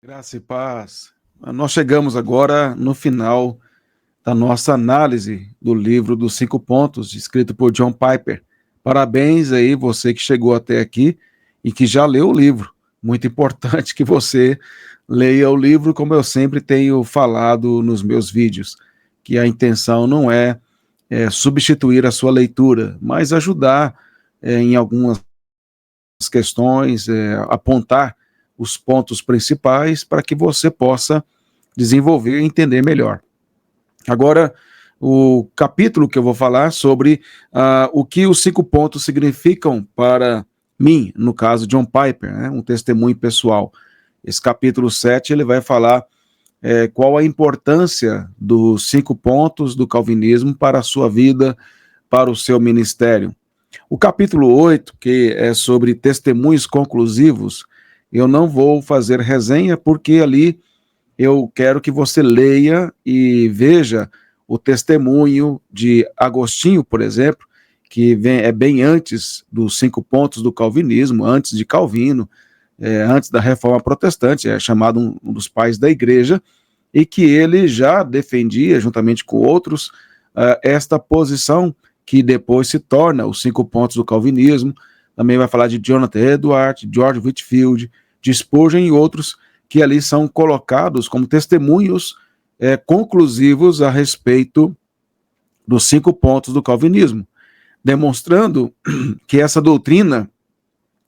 Graça e paz. Nós chegamos agora no final da nossa análise do livro dos 5 pontos, escrito por John Piper. Parabéns aí, você que chegou até aqui e que já leu o livro. Muito importante que você leia o livro, como eu sempre tenho falado nos meus vídeos, que a intenção não é substituir a sua leitura, mas ajudar em algumas questões, apontar os pontos principais para que você possa desenvolver e entender melhor. Agora, o capítulo que eu vou falar sobre o que os 5 pontos significam para mim, no caso John Piper, né, um testemunho pessoal. Esse capítulo 7, ele vai falar qual a importância dos 5 pontos do calvinismo para a sua vida, para o seu ministério. O capítulo 8, que é sobre testemunhos conclusivos, eu não vou fazer resenha, porque ali eu quero que você leia e veja o testemunho de Agostinho, por exemplo, que é bem antes dos 5 pontos do calvinismo, antes de Calvino, antes da Reforma Protestante, é chamado um dos pais da igreja, e que ele já defendia, juntamente com outros, esta posição que depois se torna os 5 pontos do calvinismo. Também vai falar de Jonathan Edwards, George Whitefield, de Spurgeon e outros que ali são colocados como testemunhos conclusivos a respeito dos 5 pontos do calvinismo, demonstrando que essa doutrina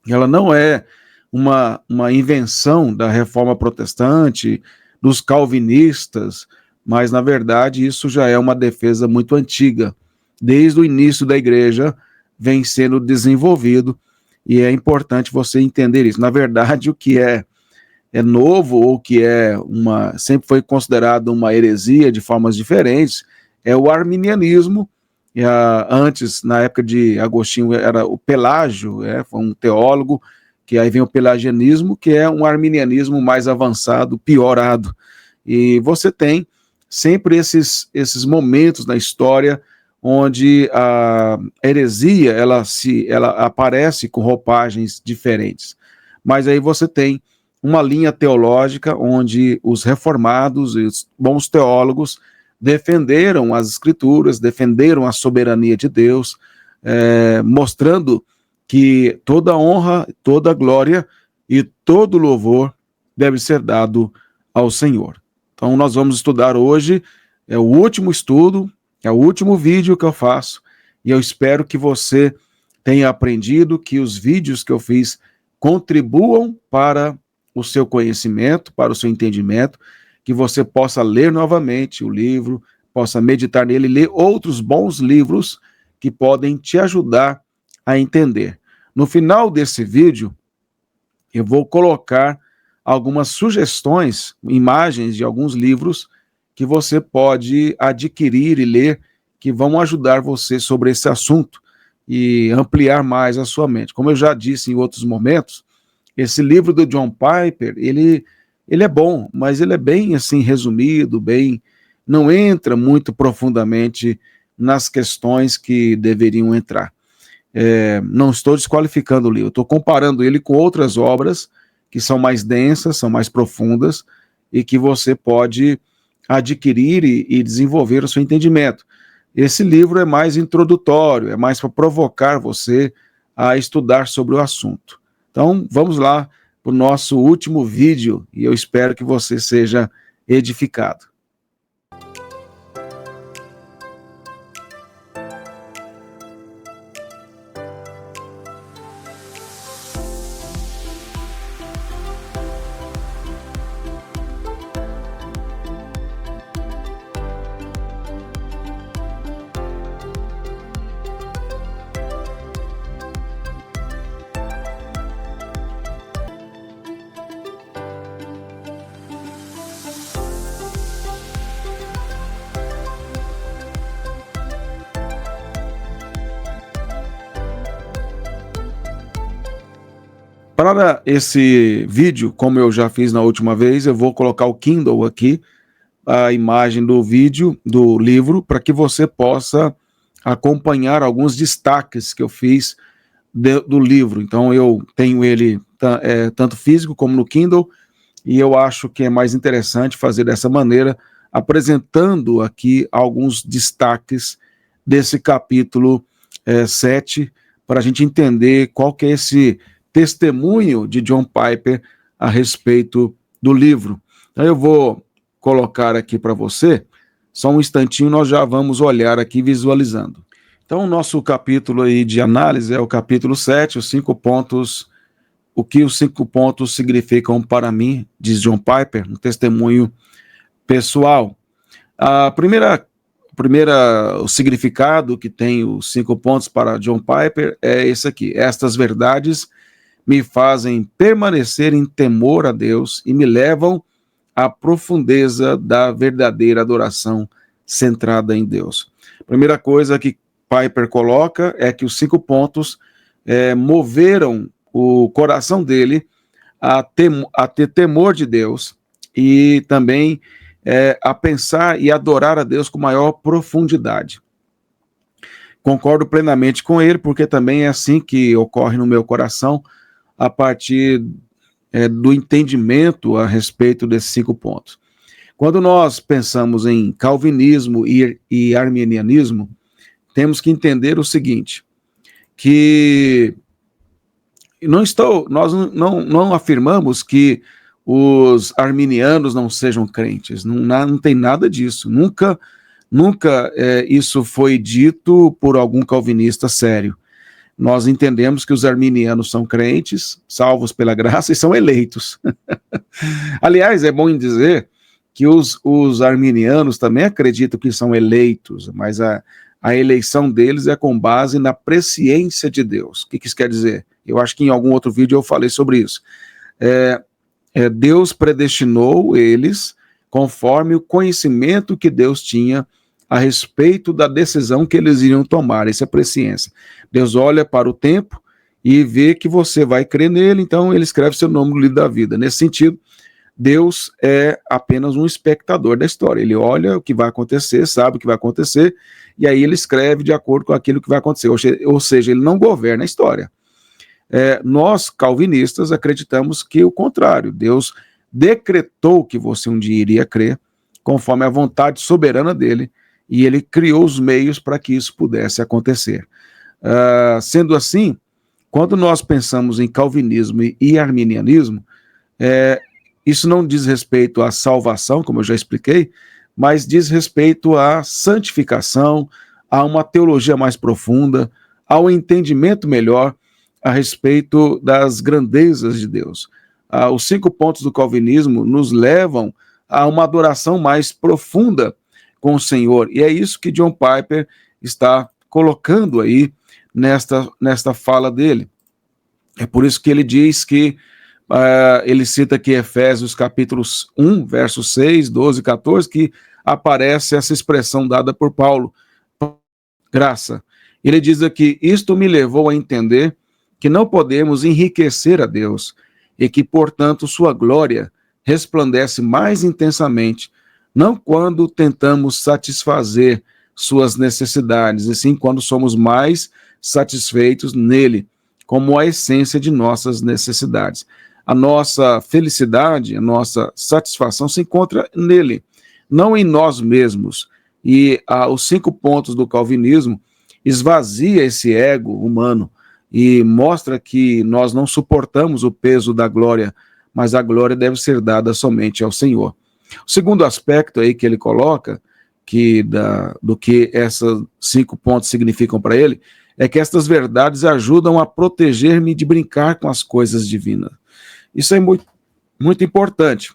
ela não é uma invenção da Reforma Protestante, dos calvinistas, mas na verdade isso já é uma defesa muito antiga. Desde o início da igreja vem sendo desenvolvido, e é importante você entender isso. Na verdade, o que é novo, ou que sempre foi considerado uma heresia de formas diferentes, é o arminianismo. Antes, na época de Agostinho, era o Pelágio, foi um teólogo, que aí vem o pelagianismo, que é um arminianismo mais avançado, piorado. E você tem sempre esses momentos na história onde a heresia ela aparece com roupagens diferentes. Mas aí você tem uma linha teológica onde os reformados e os bons teólogos defenderam as escrituras, defenderam a soberania de Deus, mostrando que toda honra, toda glória e todo louvor deve ser dado ao Senhor. Então nós vamos estudar hoje, é o último estudo, é o último vídeo que eu faço, e eu espero que você tenha aprendido, que os vídeos que eu fiz contribuam para o seu conhecimento, para o seu entendimento, que você possa ler novamente o livro, possa meditar nele, ler outros bons livros que podem te ajudar a entender. No final desse vídeo, eu vou colocar algumas sugestões, imagens de alguns livros que você pode adquirir e ler, que vão ajudar você sobre esse assunto e ampliar mais a sua mente. Como eu já disse em outros momentos, esse livro do John Piper, ele é bom, mas ele é bem assim resumido, não entra muito profundamente nas questões que deveriam entrar. Não estou desqualificando o livro, estou comparando ele com outras obras que são mais densas, são mais profundas, e que você pode adquirir e desenvolver o seu entendimento. Esse livro é mais introdutório, é mais para provocar você a estudar sobre o assunto. Então, vamos lá para o nosso último vídeo, e eu espero que você seja edificado. Para esse vídeo, como eu já fiz na última vez, eu vou colocar o Kindle aqui, a imagem do vídeo, do livro, para que você possa acompanhar alguns destaques que eu fiz do livro. Então eu tenho ele tanto físico como no Kindle, e eu acho que é mais interessante fazer dessa maneira, apresentando aqui alguns destaques desse capítulo 7, para a gente entender qual que é esse testemunho de John Piper a respeito do livro. Então eu vou colocar aqui para você, só um instantinho, nós já vamos olhar aqui visualizando. Então o nosso capítulo aí de análise é o capítulo 7, os 5 pontos, o que os 5 pontos significam para mim, diz John Piper, um testemunho pessoal. O significado que tem os 5 pontos para John Piper é esse aqui: estas verdades me fazem permanecer em temor a Deus e me levam à profundeza da verdadeira adoração centrada em Deus. A primeira coisa que Piper coloca é que os 5 pontos moveram o coração dele a ter temor de Deus e também a pensar e adorar a Deus com maior profundidade. Concordo plenamente com ele, porque também é assim que ocorre no meu coração, a partir do entendimento a respeito desses 5 pontos. Quando nós pensamos em calvinismo e arminianismo, temos que entender o seguinte, que nós não afirmamos que os arminianos não sejam crentes, não tem nada disso, nunca isso foi dito por algum calvinista sério. Nós entendemos que os arminianos são crentes, salvos pela graça e são eleitos. Aliás, é bom dizer que os arminianos também acreditam que são eleitos, mas a eleição deles é com base na presciência de Deus. O que isso quer dizer? Eu acho que em algum outro vídeo eu falei sobre isso. Deus predestinou eles conforme o conhecimento que Deus tinha a respeito da decisão que eles iriam tomar. Isso é presciência. Deus olha para o tempo e vê que você vai crer nele, então ele escreve seu nome no livro da vida. Nesse sentido, Deus é apenas um espectador da história. Ele olha o que vai acontecer, sabe o que vai acontecer, e aí ele escreve de acordo com aquilo que vai acontecer. Ou seja, ele não governa a história. Nós, calvinistas, acreditamos que o contrário. Deus decretou que você um dia iria crer, conforme a vontade soberana dele, e ele criou os meios para que isso pudesse acontecer. Sendo assim, quando nós pensamos em calvinismo e arminianismo, isso não diz respeito à salvação, como eu já expliquei, mas diz respeito à santificação, a uma teologia mais profunda, ao entendimento melhor a respeito das grandezas de Deus. Os 5 pontos do calvinismo nos levam a uma adoração mais profunda com o Senhor, e é isso que John Piper está colocando aí nesta fala dele. É por isso que ele diz que ele cita aqui Efésios capítulos 1, versos 6, 12 e 14, que aparece essa expressão dada por Paulo, graça. Ele diz aqui: isto me levou a entender que não podemos enriquecer a Deus e que, portanto, sua glória resplandece mais intensamente, não quando tentamos satisfazer suas necessidades, e sim quando somos mais satisfeitos nele, como a essência de nossas necessidades. A nossa felicidade, a nossa satisfação se encontra nele, não em nós mesmos. E os 5 pontos do calvinismo esvazia esse ego humano e mostra que nós não suportamos o peso da glória, mas a glória deve ser dada somente ao Senhor. O segundo aspecto aí que ele coloca, do que esses 5 pontos significam para ele, é que estas verdades ajudam a proteger-me de brincar com as coisas divinas. Isso é muito, muito importante,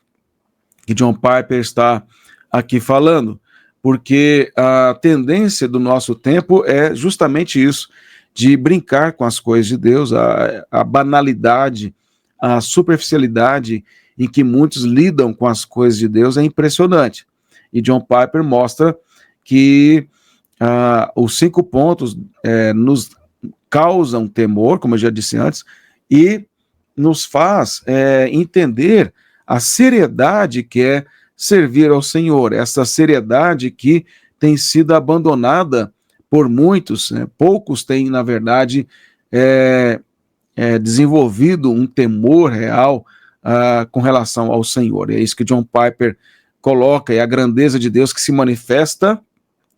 que John Piper está aqui falando, porque a tendência do nosso tempo é justamente isso, de brincar com as coisas de Deus, a banalidade, a superficialidade em que muitos lidam com as coisas de Deus é impressionante. E John Piper mostra que os 5 pontos nos causam temor, como eu já disse antes, e nos faz entender a seriedade que é servir ao Senhor, essa seriedade que tem sido abandonada por muitos, poucos têm, na verdade, desenvolvido um temor real com relação ao Senhor. É isso que John Piper coloca, é a grandeza de Deus que se manifesta,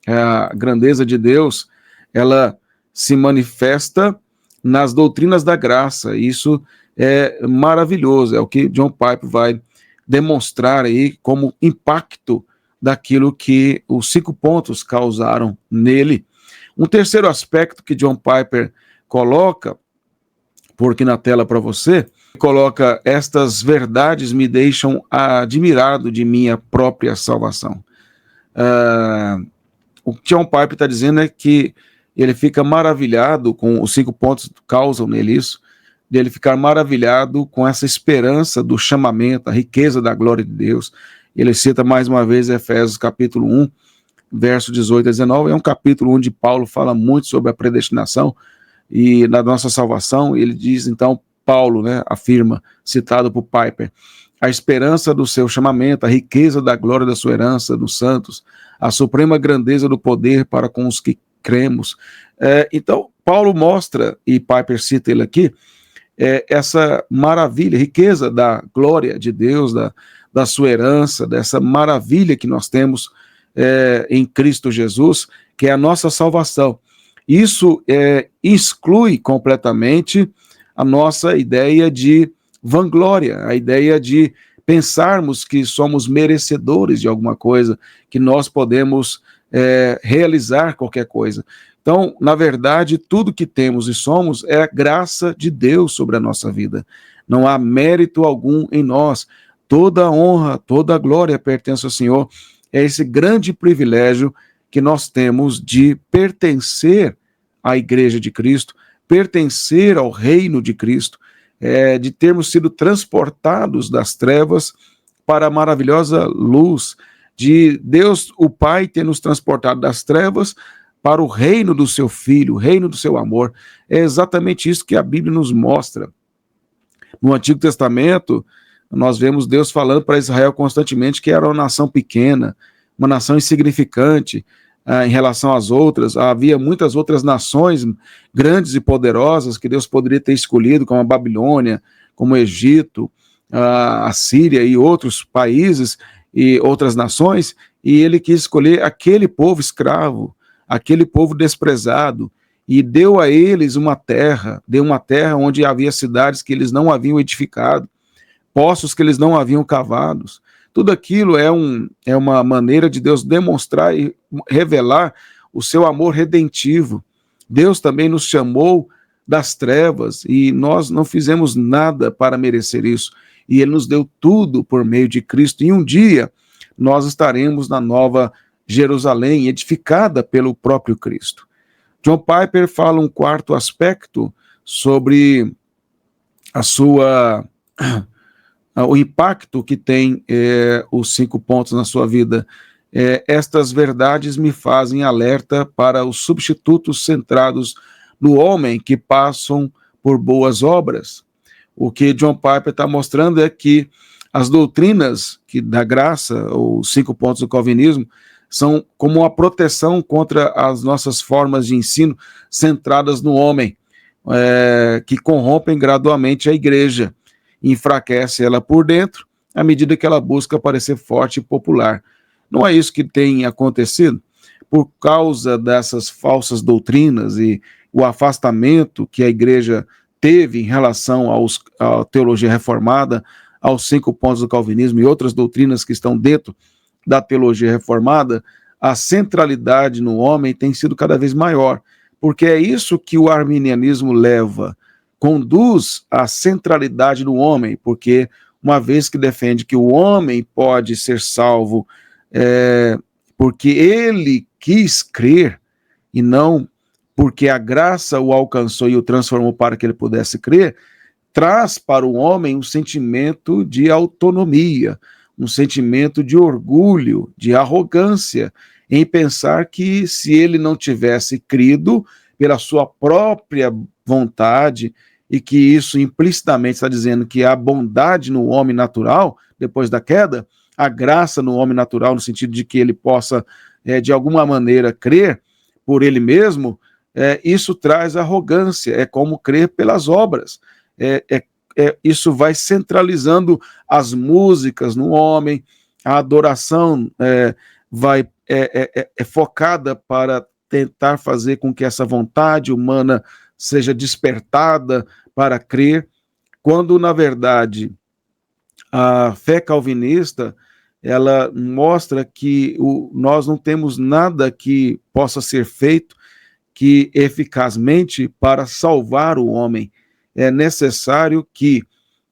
a grandeza de Deus, ela se manifesta nas doutrinas da graça. Isso é maravilhoso, é o que John Piper vai demonstrar aí como impacto daquilo que os 5 pontos causaram nele. Um terceiro aspecto que John Piper coloca, por aqui na tela para você, coloca: estas verdades me deixam admirado de minha própria salvação. O que John Piper está dizendo é que ele fica maravilhado com os 5 pontos, causam nele isso, de ele ficar maravilhado com essa esperança do chamamento, a riqueza da glória de Deus. Ele cita mais uma vez Efésios capítulo 1, verso 18 a 19, é um capítulo onde Paulo fala muito sobre a predestinação e na nossa salvação. Ele diz, então, Paulo, né, afirma, citado por Piper, a esperança do seu chamamento, a riqueza da glória da sua herança nos santos, a suprema grandeza do poder para com os que cremos. Então, Paulo mostra, e Piper cita ele aqui, essa maravilha, riqueza da glória de Deus, da sua herança, dessa maravilha que nós temos em Cristo Jesus, que é a nossa salvação. Isso exclui completamente a nossa ideia de vanglória, a ideia de pensarmos que somos merecedores de alguma coisa, que nós podemos realizar qualquer coisa. Então, na verdade, tudo que temos e somos é a graça de Deus sobre a nossa vida. Não há mérito algum em nós. Toda a honra, toda a glória pertence ao Senhor. É esse grande privilégio que nós temos de pertencer à Igreja de Cristo, pertencer ao reino de Cristo, de termos sido transportados das trevas para a maravilhosa luz, de Deus, o Pai, ter nos transportado das trevas para o reino do seu Filho, o reino do seu amor. É exatamente isso que a Bíblia nos mostra. No Antigo Testamento, nós vemos Deus falando para Israel constantemente que era uma nação pequena, uma nação insignificante em relação às outras. Havia muitas outras nações grandes e poderosas que Deus poderia ter escolhido, como a Babilônia, como o Egito, a Síria e outros países e outras nações, e ele quis escolher aquele povo escravo, aquele povo desprezado, e deu a eles uma terra, deu uma terra onde havia cidades que eles não haviam edificado, poços que eles não haviam cavados. Tudo aquilo é uma maneira de Deus demonstrar e revelar o seu amor redentivo. Deus também nos chamou das trevas e nós não fizemos nada para merecer isso. E Ele nos deu tudo por meio de Cristo. E um dia nós estaremos na Nova Jerusalém, edificada pelo próprio Cristo. John Piper fala um quarto aspecto sobre o impacto que tem os 5 pontos na sua vida. Estas verdades me fazem alerta para os substitutos centrados no homem que passam por boas obras. O que John Piper está mostrando é que as doutrinas da graça, os 5 pontos do calvinismo, são como uma proteção contra as nossas formas de ensino centradas no homem, que corrompem gradualmente a igreja, enfraquece ela por dentro, à medida que ela busca parecer forte e popular. Não é isso que tem acontecido? Por causa dessas falsas doutrinas e o afastamento que a igreja teve em relação à teologia reformada, aos 5 pontos do calvinismo e outras doutrinas que estão dentro da teologia reformada, a centralidade no homem tem sido cada vez maior, porque é isso que o arminianismo conduz à centralidade do homem, porque uma vez que defende que o homem pode ser salvo porque ele quis crer e não porque a graça o alcançou e o transformou para que ele pudesse crer, traz para o homem um sentimento de autonomia, um sentimento de orgulho, de arrogância, em pensar que se ele não tivesse crido pela sua própria vontade, e que isso implicitamente está dizendo que a bondade no homem natural, depois da queda, a graça no homem natural, no sentido de que ele possa, de alguma maneira, crer por ele mesmo, isso traz arrogância, é como crer pelas obras, é isso vai centralizando as músicas no homem, a adoração é focada para tentar fazer com que essa vontade humana seja despertada para crer, quando, na verdade, a fé calvinista, ela mostra que nós não temos nada que possa ser feito que eficazmente para salvar o homem. É necessário que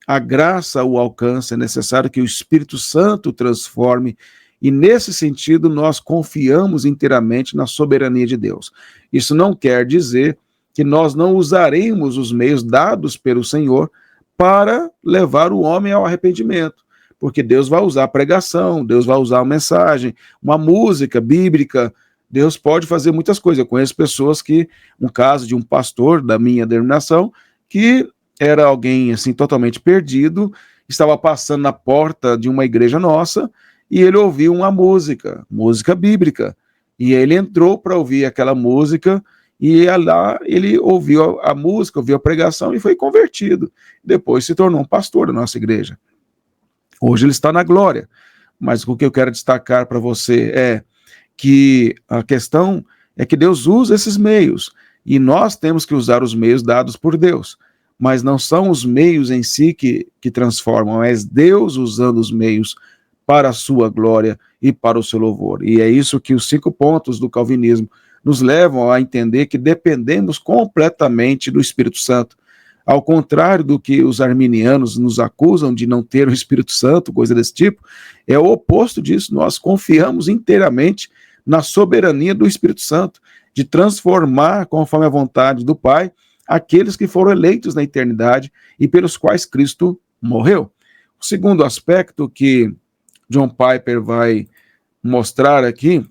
a graça o alcance, é necessário que o Espírito Santo o transforme, e nesse sentido nós confiamos inteiramente na soberania de Deus. Isso não quer dizer que nós não usaremos os meios dados pelo Senhor para levar o homem ao arrependimento, porque Deus vai usar a pregação, Deus vai usar a mensagem, uma música bíblica. Deus pode fazer muitas coisas. Eu conheço pessoas que, um caso de um pastor da minha denominação, que era alguém assim totalmente perdido, estava passando na porta de uma igreja nossa e ele ouviu uma música bíblica, e ele entrou para ouvir aquela música, e lá ele ouviu a música, ouviu a pregação e foi convertido. Depois se tornou um pastor da nossa igreja. Hoje ele está na glória. Mas o que eu quero destacar para você é que a questão é que Deus usa esses meios, e nós temos que usar os meios dados por Deus, mas não são os meios em si que transformam, é Deus usando os meios para a sua glória e para o seu louvor. E é isso que os 5 pontos do calvinismo nos levam a entender, que dependemos completamente do Espírito Santo. Ao contrário do que os arminianos nos acusam de não ter o Espírito Santo, coisa desse tipo, é o oposto disso. Nós confiamos inteiramente na soberania do Espírito Santo, de transformar, conforme a vontade do Pai, aqueles que foram eleitos na eternidade e pelos quais Cristo morreu. O segundo aspecto que John Piper vai mostrar aqui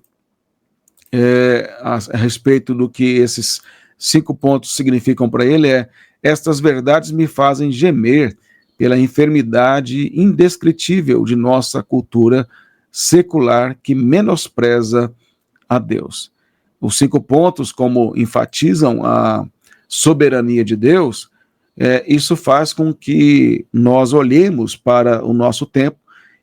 a respeito do que esses 5 pontos significam para ele é: estas verdades me fazem gemer pela enfermidade indescritível de nossa cultura secular que menospreza a Deus. Os 5 pontos, como enfatizam a soberania de Deus, isso faz com que nós olhemos para o nosso tempo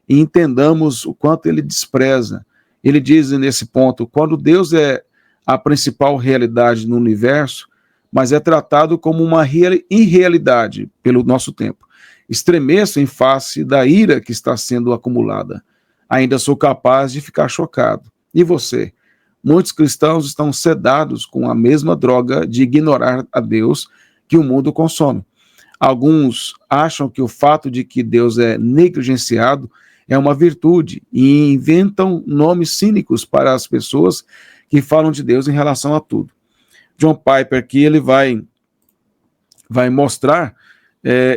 e entendamos o quanto ele despreza. Ele diz nesse ponto: quando Deus é a principal realidade no universo, mas é tratado como uma irrealidade pelo nosso tempo. Estremeço em face da ira que está sendo acumulada. Ainda sou capaz de ficar chocado. E você? Muitos cristãos estão sedados com a mesma droga de ignorar a Deus que o mundo consome. Alguns acham que o fato de que Deus é negligenciado é uma virtude e inventam nomes cínicos para as pessoas que falam de Deus em relação a tudo. John Piper aqui ele vai mostrar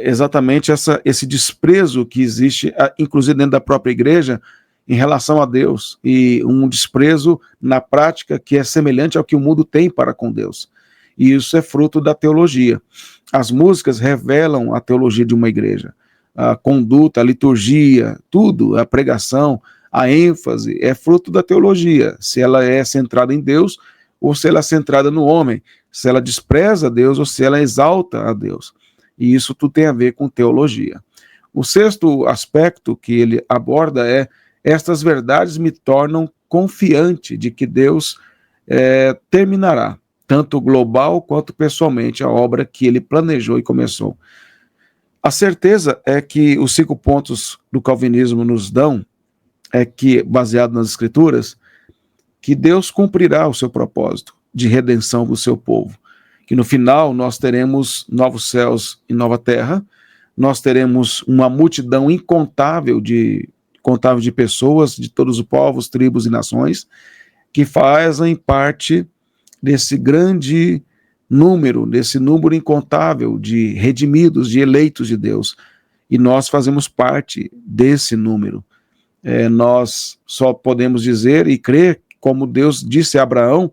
exatamente esse desprezo que existe, inclusive dentro da própria igreja, em relação a Deus, e um desprezo na prática que é semelhante ao que o mundo tem para com Deus. E isso é fruto da teologia. As músicas revelam a teologia de uma igreja. A conduta, a liturgia, tudo, a pregação, a ênfase, é fruto da teologia. Se ela é centrada em Deus ou se ela é centrada no homem, se ela despreza Deus ou se ela exalta a Deus. E isso tudo tem a ver com teologia. O 6º aspecto que ele aborda é: estas verdades me tornam confiante de que Deus terminará, tanto global quanto pessoalmente, a obra que ele planejou e começou. A certeza é que os 5 pontos do calvinismo nos dão, que, baseado nas Escrituras, que Deus cumprirá o seu propósito de redenção do seu povo, que no final nós teremos novos céus e nova terra, nós teremos uma multidão incontável de pessoas de todos os povos, tribos e nações, que fazem parte desse grande número, desse número incontável de redimidos, de eleitos de Deus, e nós fazemos parte desse número. Nós só podemos dizer e crer, como Deus disse a Abraão,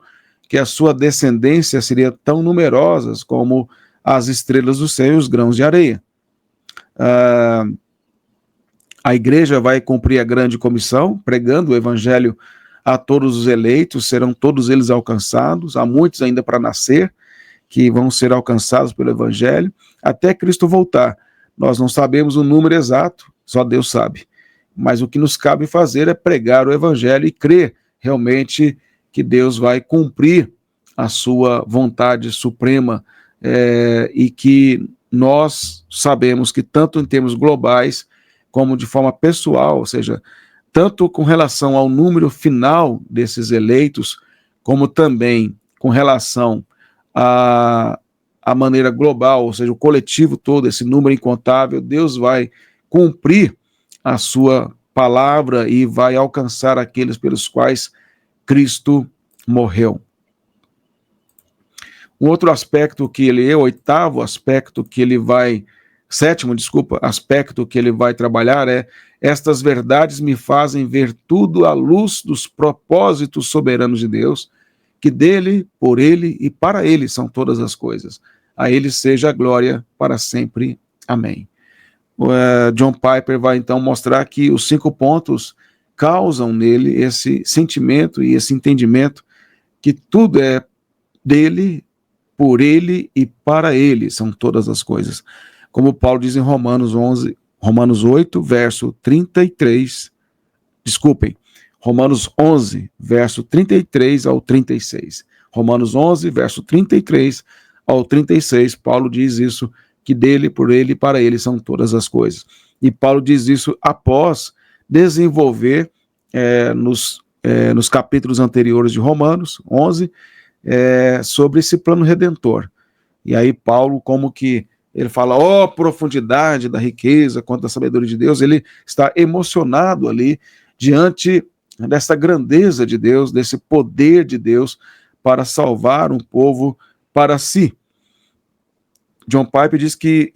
que a sua descendência seria tão numerosa como as estrelas do céu e os grãos de areia. A igreja vai cumprir a grande comissão, pregando o evangelho a todos os eleitos, serão todos eles alcançados, há muitos ainda para nascer, que vão ser alcançados pelo evangelho, até Cristo voltar. Nós não sabemos o número exato, só Deus sabe. Mas o que nos cabe fazer é pregar o evangelho e crer realmente que Deus vai cumprir a sua vontade suprema, e que nós sabemos que tanto em termos globais como de forma pessoal, ou seja, tanto com relação ao número final desses eleitos, como também com relação à maneira global, ou seja, o coletivo todo, esse número incontável, Deus vai cumprir a sua palavra e vai alcançar aqueles pelos quais Cristo morreu. Um outro aspecto que ele é, oitavo aspecto que ele vai, sétimo, desculpa, aspecto que ele vai trabalhar é: estas verdades me fazem ver tudo à luz dos propósitos soberanos de Deus, que dele, por ele e para ele são todas as coisas. A ele seja a glória para sempre. Amém. John Piper vai então mostrar que os 5 pontos causam nele esse sentimento e esse entendimento que tudo é dele, por ele e para ele são todas as coisas. Como Paulo diz em Romanos 8, verso 33, Romanos 11, verso 33 ao 36. Romanos 11, verso 33 ao 36, Paulo diz isso, que dele, por ele e para ele são todas as coisas. E Paulo diz isso após desenvolver nos capítulos anteriores de Romanos 11, sobre esse plano redentor. E aí Paulo, como que ele fala, profundidade da riqueza, quanto à sabedoria de Deus, ele está emocionado ali diante dessa grandeza de Deus, desse poder de Deus para salvar um povo para si. John Piper diz que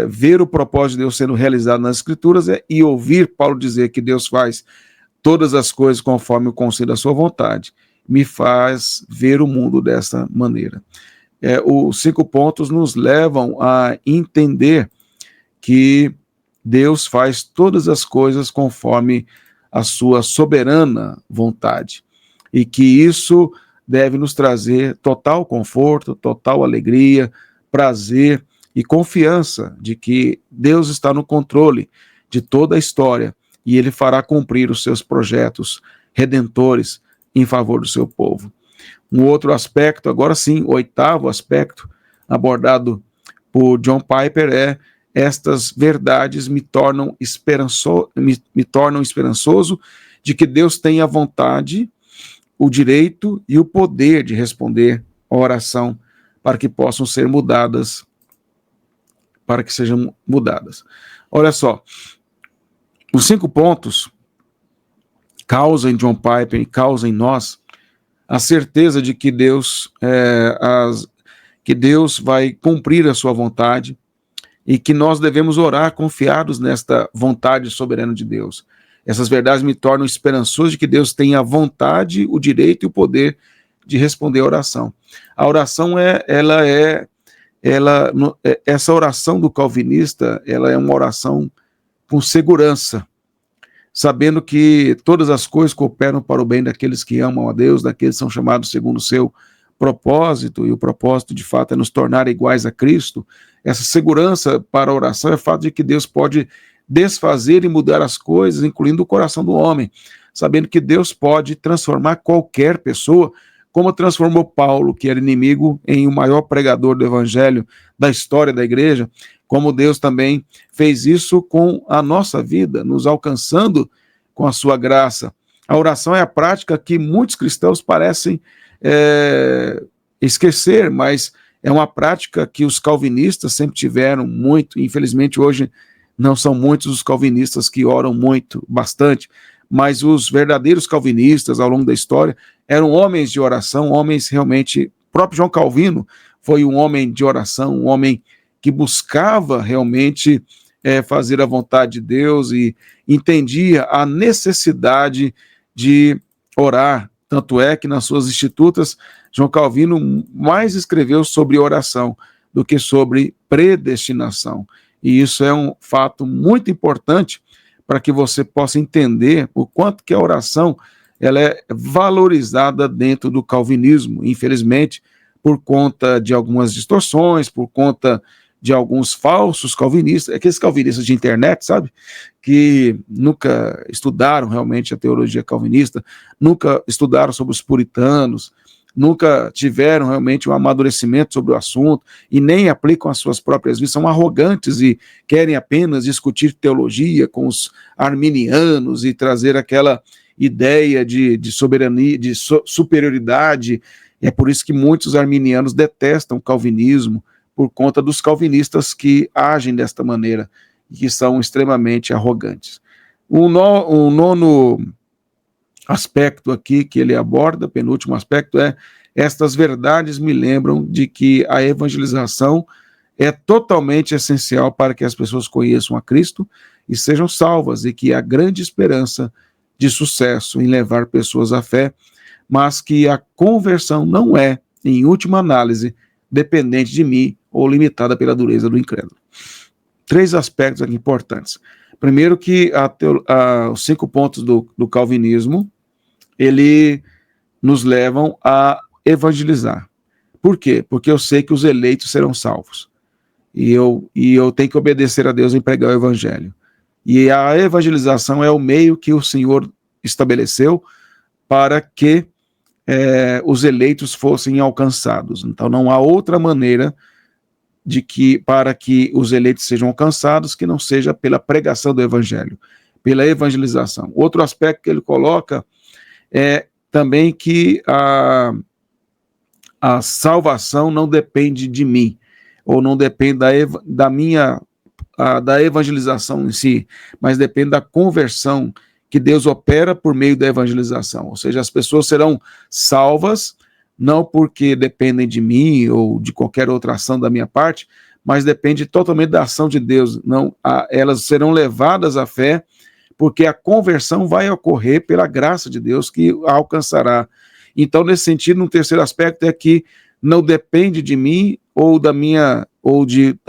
ver o propósito de Deus sendo realizado nas Escrituras e ouvir Paulo dizer que Deus faz todas as coisas conforme o conselho da sua vontade, me faz ver o mundo dessa maneira. Os 5 pontos nos levam a entender que Deus faz todas as coisas conforme a sua soberana vontade, e que isso deve nos trazer total conforto, total alegria, prazer e confiança de que Deus está no controle de toda a história e ele fará cumprir os seus projetos redentores em favor do seu povo. Um outro aspecto, agora sim, o 8º aspecto abordado por John Piper é: estas verdades me tornam esperançoso de que Deus tem a vontade, o direito e o poder de responder à oração para que possam ser mudadas, para que sejam mudadas. Olha só, os 5 pontos causam em John Piper e causam em nós a certeza de que Deus vai cumprir a sua vontade e que nós devemos orar confiados nesta vontade soberana de Deus. Essas verdades me tornam esperançoso de que Deus tem a vontade, o direito e o poder de responder a oração. A oração essa oração do calvinista, ela é uma oração com segurança, sabendo que todas as coisas cooperam para o bem daqueles que amam a Deus, daqueles que são chamados segundo o seu propósito, e o propósito de fato é nos tornar iguais a Cristo. Essa segurança para a oração é o fato de que Deus pode desfazer e mudar as coisas, incluindo o coração do homem, sabendo que Deus pode transformar qualquer pessoa, como transformou Paulo, que era inimigo, em o maior pregador do evangelho da história da igreja, como Deus também fez isso com a nossa vida, nos alcançando com a sua graça. A oração é a prática que muitos cristãos parecem esquecer, mas é uma prática que os calvinistas sempre tiveram muito. Infelizmente hoje não são muitos os calvinistas que oram bastante, mas os verdadeiros calvinistas ao longo da história eram homens de oração, homens realmente. O próprio João Calvino foi um homem de oração, um homem que buscava realmente fazer a vontade de Deus e entendia a necessidade de orar. Tanto é que nas suas Institutas, João Calvino mais escreveu sobre oração do que sobre predestinação. E isso é um fato muito importante para que você possa entender o quanto que a oração ela é valorizada dentro do calvinismo, infelizmente, por conta de algumas distorções, por conta de alguns falsos calvinistas, aqueles calvinistas de internet, sabe? Que nunca estudaram realmente a teologia calvinista, nunca estudaram sobre os puritanos, nunca tiveram realmente um amadurecimento sobre o assunto e nem aplicam as suas próprias vidas, são arrogantes e querem apenas discutir teologia com os arminianos e trazer aquela ideia de soberania, de superioridade. E é por isso que muitos arminianos detestam o calvinismo, por conta dos calvinistas que agem desta maneira e que são extremamente arrogantes. O nono aspecto aqui que ele aborda, penúltimo aspecto, é: estas verdades me lembram de que a evangelização é totalmente essencial para que as pessoas conheçam a Cristo e sejam salvas, e que há grande esperança de sucesso em levar pessoas à fé, mas que a conversão não é, em última análise, dependente de mim ou limitada pela dureza do incrédulo. 3 aspectos aqui importantes. Primeiro, que os 5 pontos do calvinismo, ele nos levam a evangelizar. Por quê? Porque eu sei que os eleitos serão salvos. E eu tenho que obedecer a Deus em pregar o evangelho. E a evangelização é o meio que o Senhor estabeleceu para que os eleitos fossem alcançados. Então não há outra maneira para que os eleitos sejam alcançados que não seja pela pregação do evangelho, pela evangelização. Outro aspecto que ele coloca é também que a salvação não depende de mim, ou não depende da evangelização em si, mas depende da conversão que Deus opera por meio da evangelização. Ou seja, as pessoas serão salvas não porque dependem de mim ou de qualquer outra ação da minha parte, mas depende totalmente da ação de Deus. Não, elas serão levadas à fé, porque a conversão vai ocorrer pela graça de Deus que a alcançará. Então, nesse sentido, um terceiro aspecto é que não depende de mim ou da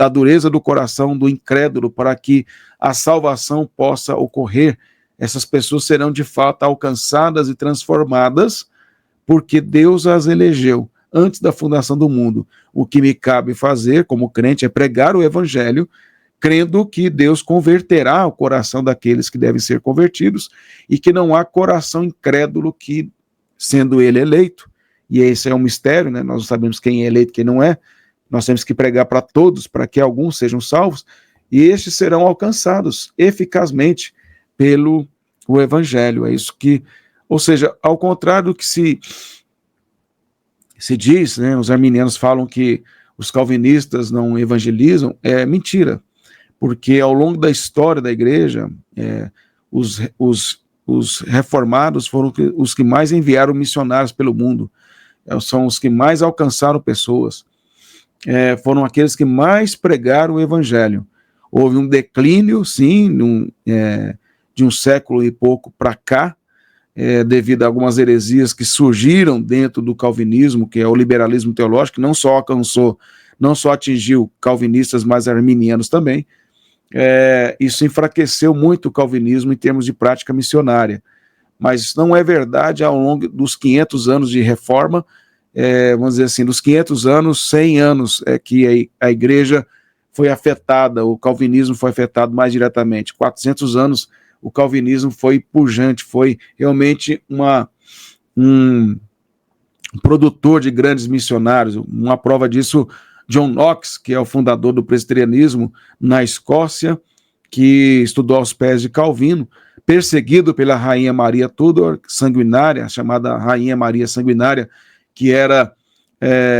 dureza do coração do incrédulo para que a salvação possa ocorrer. Essas pessoas serão de fato alcançadas e transformadas, porque Deus as elegeu antes da fundação do mundo. O que me cabe fazer como crente é pregar o evangelho, crendo que Deus converterá o coração daqueles que devem ser convertidos e que não há coração incrédulo que, sendo ele eleito, e esse é um mistério, né? Nós não sabemos quem é eleito e quem não é, nós temos que pregar para todos, para que alguns sejam salvos, e estes serão alcançados eficazmente pelo o evangelho. É isso que, ou seja, ao contrário do que se diz, né, os arminianos falam que os calvinistas não evangelizam, é mentira, porque ao longo da história da igreja, os reformados foram os que mais enviaram missionários pelo mundo, são os que mais alcançaram pessoas, foram aqueles que mais pregaram o evangelho. Houve um declínio, sim, de um século e pouco para cá, devido a algumas heresias que surgiram dentro do calvinismo, que é o liberalismo teológico, que não só atingiu calvinistas, mas arminianos também. Isso enfraqueceu muito o calvinismo em termos de prática missionária. Mas isso não é verdade ao longo dos 500 anos de reforma, vamos dizer assim, dos 500 anos, 100 anos que a igreja foi afetada, o calvinismo foi afetado mais diretamente. 400 anos o calvinismo foi pujante, foi realmente um produtor de grandes missionários. Uma prova disso, John Knox, que é o fundador do presbiterianismo na Escócia, que estudou aos pés de Calvino, perseguido pela Rainha Maria Tudor, sanguinária, chamada Rainha Maria Sanguinária, que era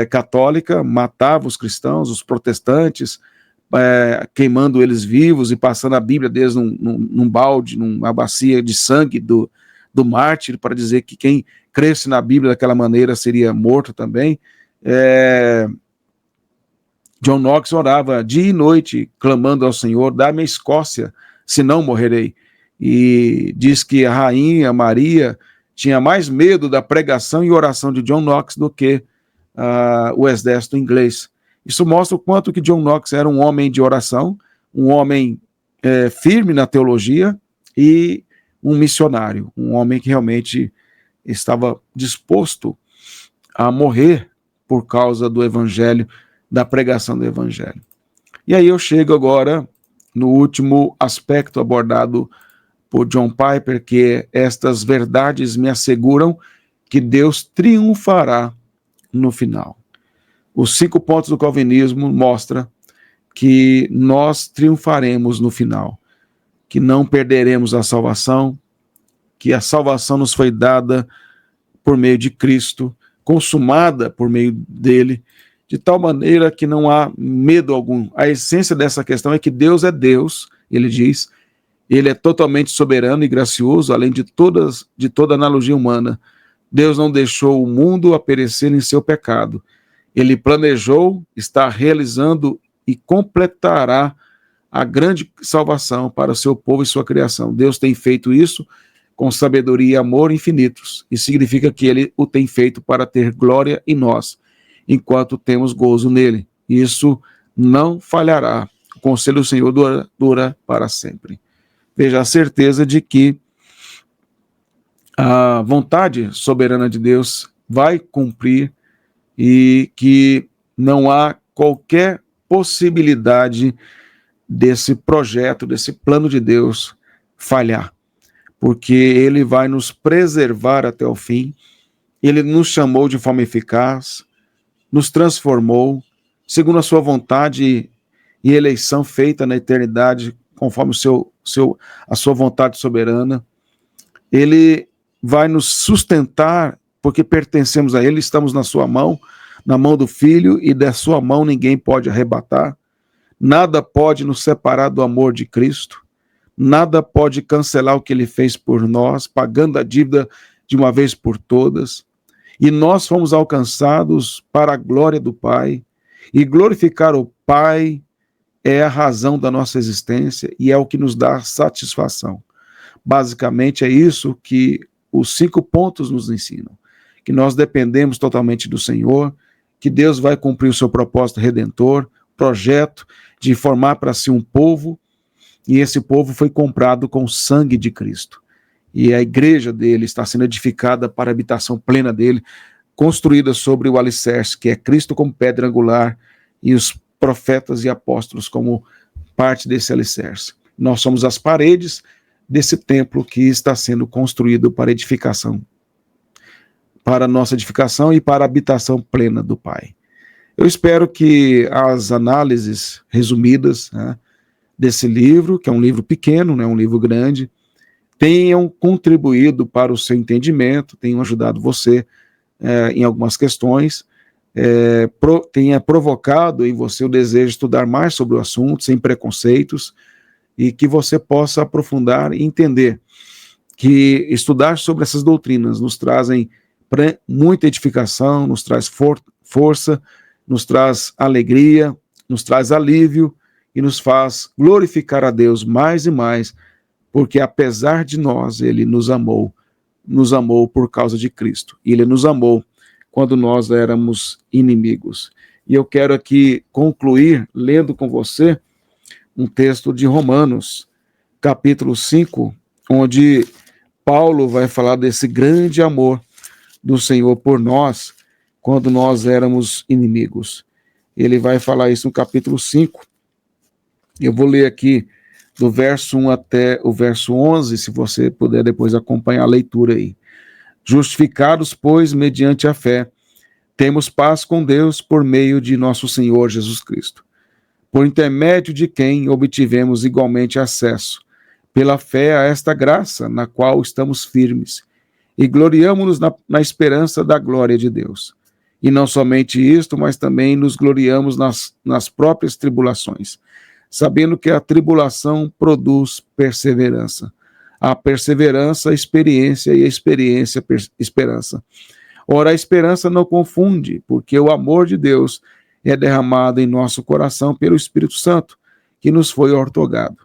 católica, matava os cristãos, os protestantes, queimando eles vivos e passando a Bíblia deles num balde, numa bacia de sangue do mártir, para dizer que quem cresce na Bíblia daquela maneira seria morto também. John Knox orava dia e noite, clamando ao Senhor: dá-me a Escócia, senão morrerei. E diz que a Rainha Maria tinha mais medo da pregação e oração de John Knox do que o exército inglês. Isso mostra o quanto que John Knox era um homem de oração, um homem firme na teologia e um missionário, um homem que realmente estava disposto a morrer por causa do evangelho, da pregação do evangelho. E aí eu chego agora no último aspecto abordado por John Piper, que é: estas verdades me asseguram que Deus triunfará no final. Os 5 pontos do calvinismo mostram que nós triunfaremos no final, que não perderemos a salvação, que a salvação nos foi dada por meio de Cristo, consumada por meio dele, de tal maneira que não há medo algum. A essência dessa questão é que Deus é Deus, ele diz, ele é totalmente soberano e gracioso, além de toda analogia humana. Deus não deixou o mundo a perecer em seu pecado. Ele planejou, está realizando e completará a grande salvação para o seu povo e sua criação. Deus tem feito isso com sabedoria e amor infinitos, e significa que ele o tem feito para ter glória em nós, enquanto temos gozo nele. Isso não falhará. O conselho do Senhor dura para sempre. Veja, a certeza de que a vontade soberana de Deus vai cumprir e que não há qualquer possibilidade desse projeto, desse plano de Deus falhar, porque ele vai nos preservar até o fim. Ele nos chamou de forma eficaz, nos transformou, segundo a sua vontade e eleição feita na eternidade, conforme a sua vontade soberana. Ele vai nos sustentar, porque pertencemos a ele, estamos na sua mão, na mão do Filho, e da sua mão ninguém pode arrebatar. Nada pode nos separar do amor de Cristo, nada pode cancelar o que ele fez por nós, pagando a dívida de uma vez por todas. E nós fomos alcançados para a glória do Pai, e glorificar o Pai é a razão da nossa existência e é o que nos dá satisfação. Basicamente é isso que os 5 pontos nos ensinam, que nós dependemos totalmente do Senhor, que Deus vai cumprir o seu propósito redentor, projeto de formar para si um povo, e esse povo foi comprado com o sangue de Cristo. E a igreja dele está sendo edificada para a habitação plena dele, construída sobre o alicerce, que é Cristo como pedra angular, e os profetas e apóstolos como parte desse alicerce. Nós somos as paredes desse templo que está sendo construído para edificação, para nossa edificação e para a habitação plena do Pai. Eu espero que as análises resumidas, né, desse livro, que é um livro pequeno, não é um livro grande, tenham contribuído para o seu entendimento, tenham ajudado você em algumas questões, tenha provocado em você o desejo de estudar mais sobre o assunto, sem preconceitos, e que você possa aprofundar e entender que estudar sobre essas doutrinas nos trazem muita edificação, nos traz força, nos traz alegria, nos traz alívio e nos faz glorificar a Deus mais e mais, porque apesar de nós, ele nos amou por causa de Cristo. E ele nos amou quando nós éramos inimigos. E eu quero aqui concluir lendo com você um texto de Romanos, capítulo 5, onde Paulo vai falar desse grande amor do Senhor por nós, quando nós éramos inimigos. Ele vai falar isso no capítulo 5. Eu vou ler aqui do verso 1 até o verso 11, se você puder depois acompanhar a leitura aí. Justificados, pois, mediante a fé, temos paz com Deus por meio de nosso Senhor Jesus Cristo, por intermédio de quem obtivemos igualmente acesso, pela fé, a esta graça na qual estamos firmes, e gloriamo-nos na esperança da glória de Deus. E não somente isto, mas também nos gloriamos nas próprias tribulações, sabendo que a tribulação produz perseverança. A perseverança, experiência, e a experiência, esperança. Ora, a esperança não confunde, porque o amor de Deus é derramado em nosso coração pelo Espírito Santo, que nos foi outorgado.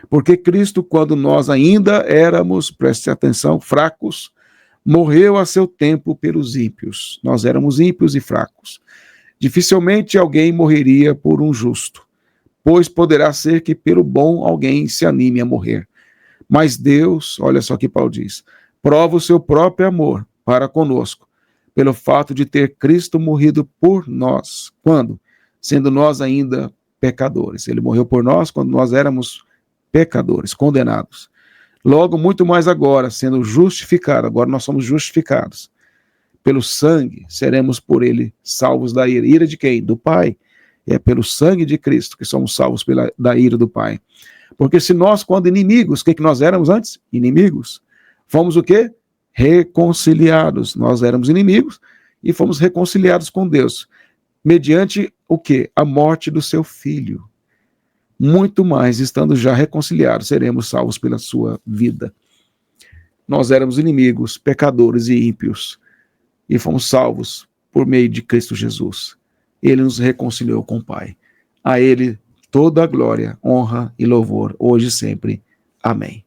Porque Cristo, quando nós ainda éramos, preste atenção, fracos, morreu a seu tempo pelos ímpios. Nós éramos ímpios e fracos. Dificilmente alguém morreria por um justo, pois poderá ser que pelo bom alguém se anime a morrer. Mas Deus, olha só o que Paulo diz, prova o seu próprio amor para conosco, pelo fato de ter Cristo morrido por nós. Quando? Sendo nós ainda pecadores. Ele morreu por nós quando nós éramos pecadores, condenados. Logo, muito mais agora, sendo justificado, agora nós somos justificados. Pelo sangue, seremos por ele salvos da ira. Ira de quem? Do Pai. É pelo sangue de Cristo que somos salvos da ira do Pai. Porque se nós, quando inimigos, o que nós éramos antes? Inimigos. Fomos o quê? Reconciliados. Nós éramos inimigos e fomos reconciliados com Deus. Mediante o quê? A morte do seu Filho. Muito mais, estando já reconciliados, seremos salvos pela sua vida. Nós éramos inimigos, pecadores e ímpios, e fomos salvos por meio de Cristo Jesus. Ele nos reconciliou com o Pai. A Ele toda a glória, honra e louvor, hoje e sempre. Amém.